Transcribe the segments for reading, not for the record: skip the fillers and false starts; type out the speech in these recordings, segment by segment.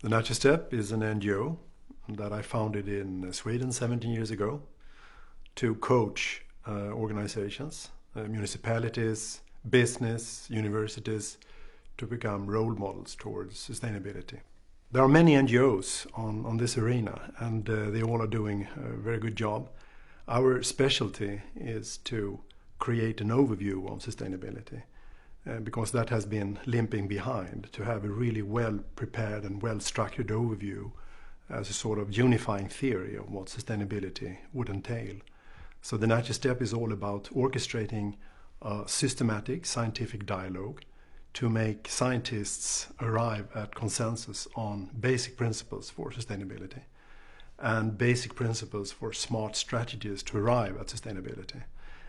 The Natural Step is an NGO that I founded in Sweden 17 years ago to coach organizations, municipalities, business, universities to become role models towards sustainability. There are many NGOs on this arena, and they all are doing a very good job. Our specialty is to create an overview of sustainability, because that has been limping behind, to have a really well-prepared and well-structured overview as a sort of unifying theory of what sustainability would entail. So the Natural Step is all about orchestrating a systematic scientific dialogue to make scientists arrive at consensus on basic principles for sustainability and basic principles for smart strategies to arrive at sustainability.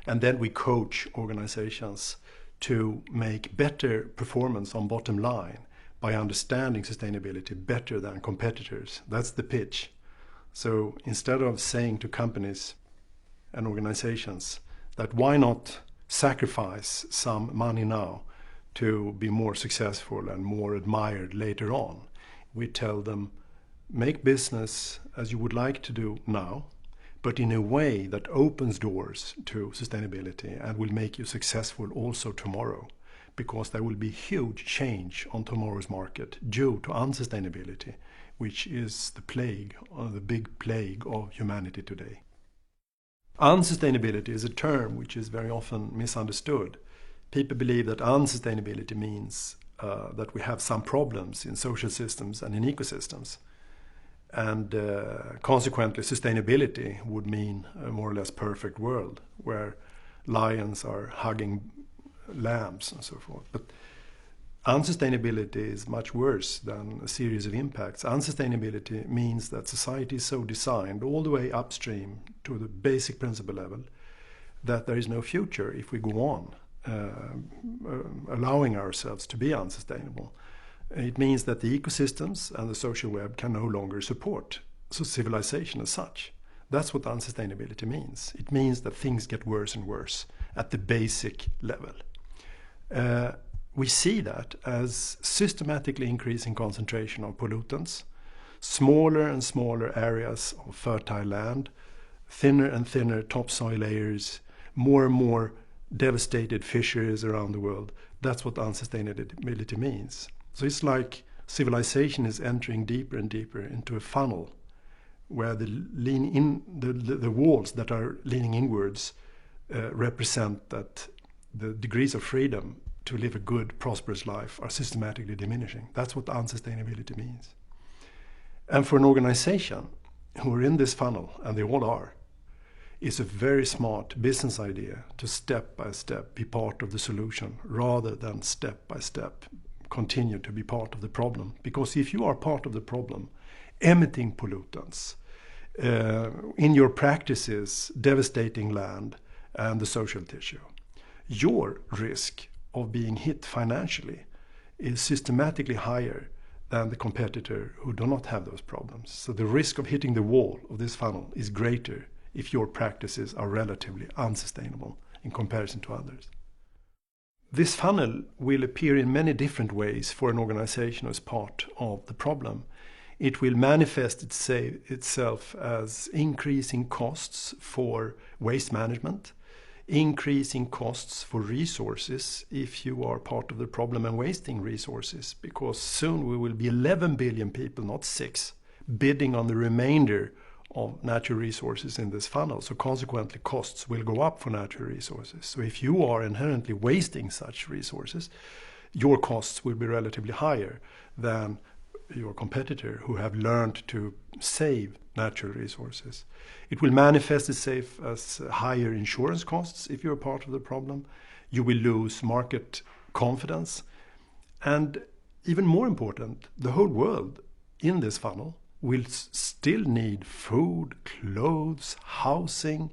And then we coach organizations to make better performance on bottom line by understanding sustainability better than competitors. That's the pitch. So instead of saying to companies and organizations that why not sacrifice some money now to be more successful and more admired later on, we tell them, make business as you would like to do now, but in a way that opens doors to sustainability and will make you successful also tomorrow, because there will be huge change on tomorrow's market due to unsustainability, which is the plague, or the big plague of humanity today. Unsustainability is a term which is very often misunderstood. People believe that unsustainability means that we have some problems in social systems and in ecosystems. And consequently, sustainability would mean a more or less perfect world where lions are hugging lambs and so forth. But unsustainability is much worse than a series of impacts. Unsustainability means that society is so designed all the way upstream to the basic principle level that there is no future if we go on allowing ourselves to be unsustainable. It means that the ecosystems and the social web can no longer support civilization as such. That's what unsustainability means. It means that things get worse and worse at the basic level. We see that as systematically increasing concentration of pollutants, smaller and smaller areas of fertile land, thinner and thinner topsoil layers, more and more devastated fisheries around the world. That's what unsustainability means. So it's like civilization is entering deeper and deeper into a funnel where the walls that are leaning inwards represent that the degrees of freedom to live a good, prosperous life are systematically diminishing. That's what unsustainability means. And for an organization who are in this funnel, and they all are, it's a very smart business idea to step by step be part of the solution rather than step by step continue to be part of the problem. Because if you are part of the problem, emitting pollutants, in your practices devastating land and the social tissue, your risk of being hit financially is systematically higher than the competitor who do not have those problems. So the risk of hitting the wall of this funnel is greater if your practices are relatively unsustainable in comparison to others. This funnel will appear in many different ways for an organization as part of the problem. It will manifest itself as increasing costs for waste management, increasing costs for resources if you are part of the problem and wasting resources, because soon we will be 11 billion people, not 6, bidding on the remainder of natural resources in this funnel. So consequently costs will go up for natural resources. So if you are inherently wasting such resources, your costs will be relatively higher than your competitor who have learned to save natural resources. It will manifest itself as higher insurance costs if you're part of the problem. You will lose market confidence. And even more important, the whole world in this funnel will still need food, clothes, housing,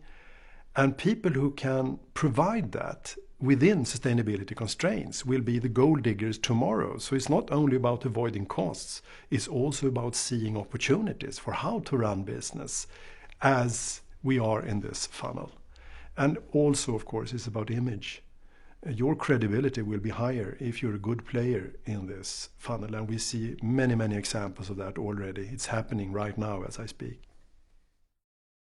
and people who can provide that within sustainability constraints will be the gold diggers tomorrow. So it's not only about avoiding costs, it's also about seeing opportunities for how to run business as we are in this funnel. And also, of course, it's about image. your credibility will be higher if you're a good player in this funnel. And we see many, many examples of that already. It's happening right now as I speak.